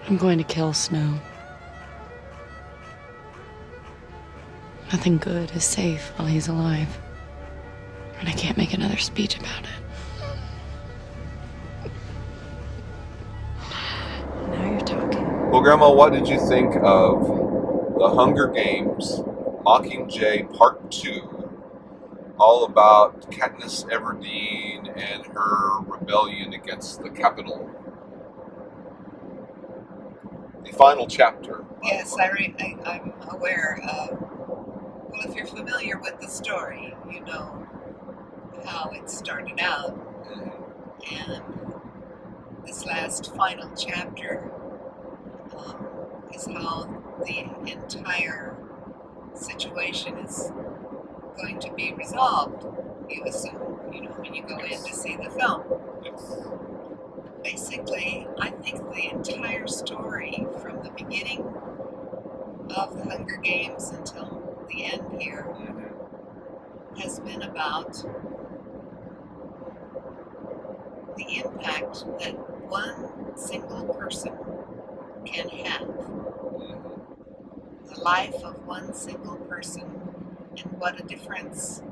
I'm going to kill Snow. Nothing good is safe while he's alive. And I can't make another speech about it. Now you're talking. Well, Grandma, what did you think of The Hunger Games, Mockingjay Part 2, all about Katniss Everdeen and her rebellion against the Capitol? The final chapter. Yes, I'm aware of. Well, if you're familiar with the story, you know how it started out. And this last final chapter is how the entire situation is going to be resolved, you assume, when you go in to see the film. Yes. Basically, I think the entire story from the beginning of the Hunger Games until the end here has been about the impact that one single person can have, the life of one single person, and what a difference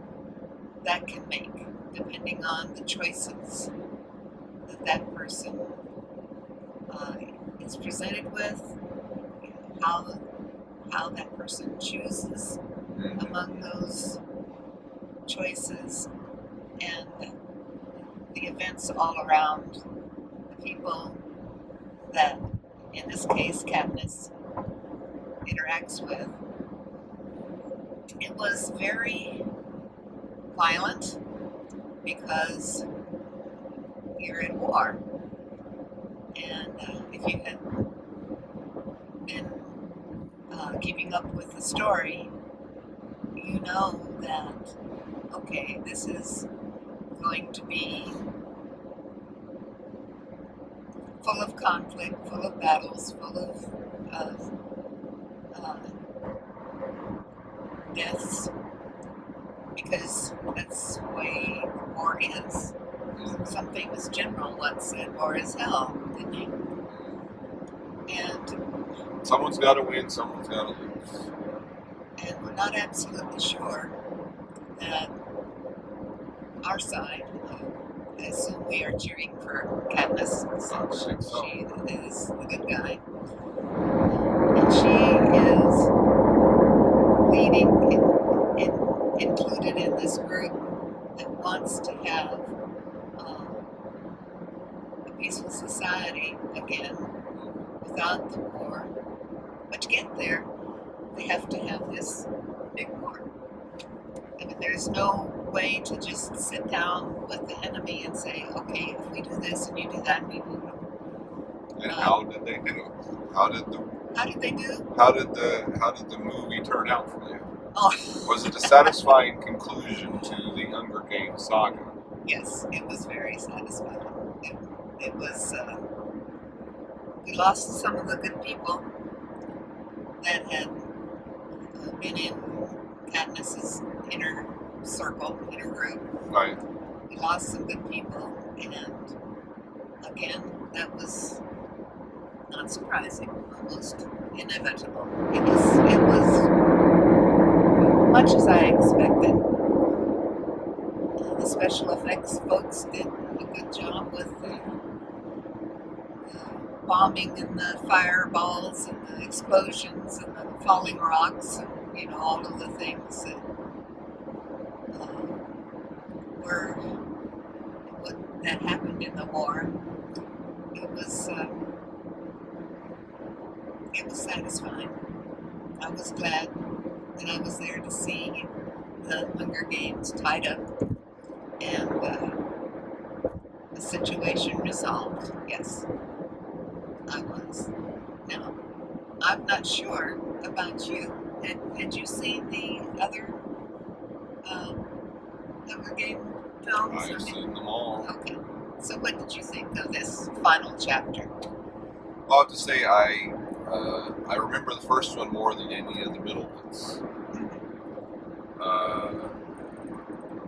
that can make depending on the choices that person is presented with, how that person chooses among those choices, and the events all around the people that, in this case, Katniss interacts with. It was very violent because you're in war, and if you had been keeping up with the story, you know that, okay, this is going to be full of conflict, full of battles, full of deaths, because that's the way war is. Some famous general once said, war is hell, didn't he? And someone's got to win, someone's got to lose. And we're not absolutely sure that our side, I assume we are cheering for Katniss, since she is the good guy. And she is leading, included in this group that wants to have a peaceful society again without the war. But to get there, they have to have this big war. I mean, there's no way to just sit down with the enemy and say, okay, if we do this and you do that, we will. And how did they do? How did they do? How did the movie turn out for you? Oh. Was it a satisfying conclusion to the Hunger Games saga? Yes, it was very satisfying. It was. We lost some of the good people that had been in Katniss's inner circle, inner group. Right. We lost some good people, and again, that was not surprising, almost inevitable. It was much as I expected. The special effects folks did a good job with the bombing and the fireballs and the explosions and the falling rocks and all of the things that that happened in the war. It was satisfying. I was glad that I was there to see the Hunger Games tied up and the situation resolved. Yes, I was. Now, I'm not sure about you. Had you seen the other Hunger Game films? I've seen them all. Okay. So what did you think of this final chapter? Well, I have to say I remember the first one more than any of the middle ones.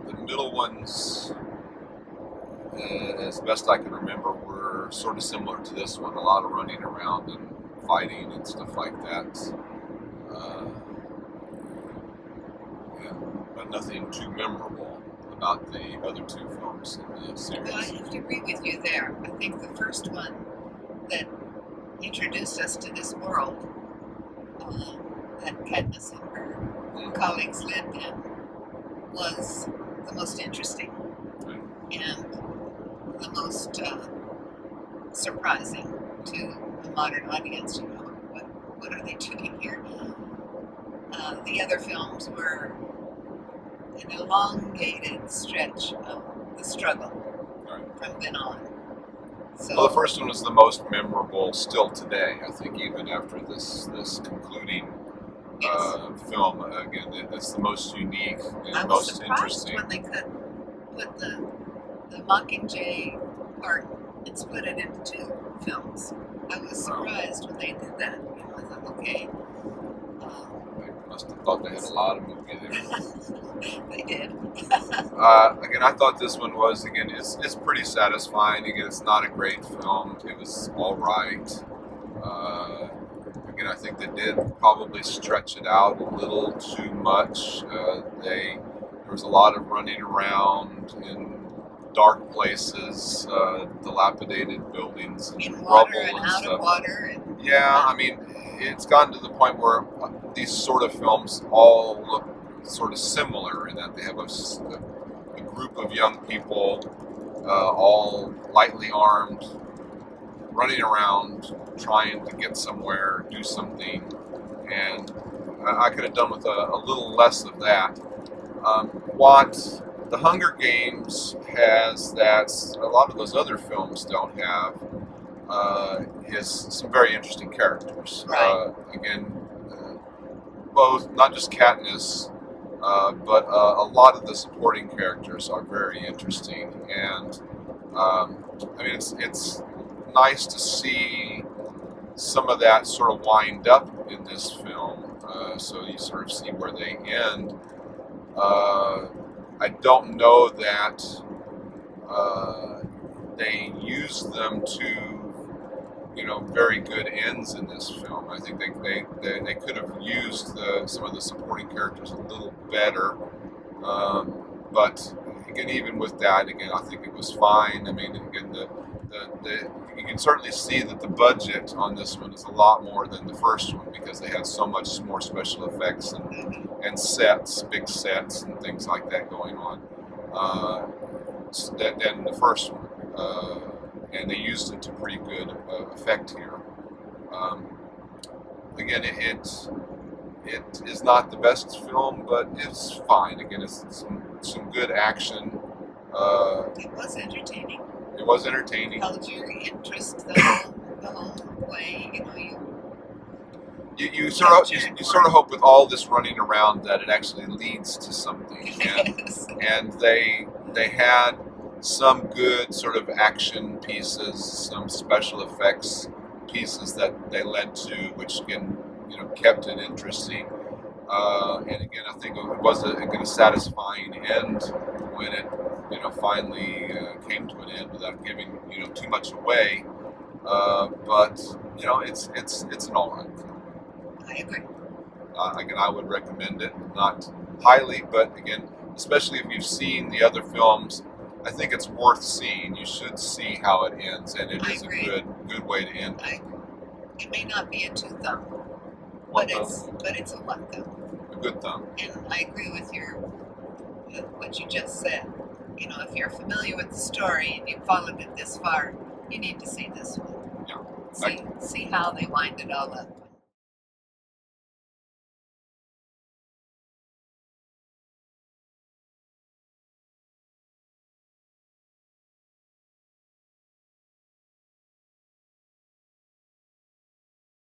The middle ones, as best I can remember, were sort of similar to this one. A lot of running around and fighting and stuff like that. Yeah, but nothing too memorable about the other two films in the series. Well, I have to agree with you there. I think the first one that introduced us to this world that Katniss and her colleagues lived in was the most interesting and the most surprising to a modern audience. You know, what are they doing here? The other films were an elongated stretch of the struggle from then on. So, well, the first one was the most memorable still today, I think, even after this concluding film. Again, it's the most unique and I was most surprised interesting. when they could put the Mockingjay part and split it into two films. I was surprised when they did that. You know, I thought, okay. They must have thought they had a lot of movie there. They did. Again, I thought this one was, again, it's pretty satisfying. Again, it's not a great film. It was all right. Again, I think they did probably stretch it out a little too much. There was a lot of running around in dark places, dilapidated buildings, and In water rubble and and out stuff. of water. And, Yeah, I mean, it's gotten to the point where these sort of films all look sort of similar in that they have a group of young people, all lightly armed, running around, trying to get somewhere, do something, and I could have done with a little less of that. What the Hunger Games has that a lot of those other films don't have is some very interesting characters. Right. Again, both, not just Katniss, but a lot of the supporting characters are very interesting, and I mean, it's nice to see some of that sort of wind up in this film, so you sort of see where they end. I don't know that they use them to, very good ends in this film. I think they could have used some of the supporting characters a little better, but again, even with that, again, I think it was fine. I mean, again, you can certainly see that the budget on this one is a lot more than the first one because they had so much more special effects and sets, big sets and things like that going on than the first one. And they used it to pretty good effect here. Again, it is not the best film, but it's fine. Again, it's some good action. it was entertaining. It was entertaining. Held your interest the whole way. You know, You sort of hope with all this running around that it actually leads to something, and they had some good sort of action pieces, some special effects pieces that they led to, which again, kept it interesting. And again, I think it was a satisfying end when it, finally came to an end without giving, too much away. But it's an all right film. I agree. Again, I would recommend it, not highly, but again, especially if you've seen the other films, I think it's worth seeing. You should see how it ends, and it is a good way to end. I agree. It may not be a 2-thumb, One but it's a 1-thumb. a good thumb. And I agree with what you just said. If you're familiar with the story and you followed it this far, you need to see this one. Yeah. See how they wind it all up.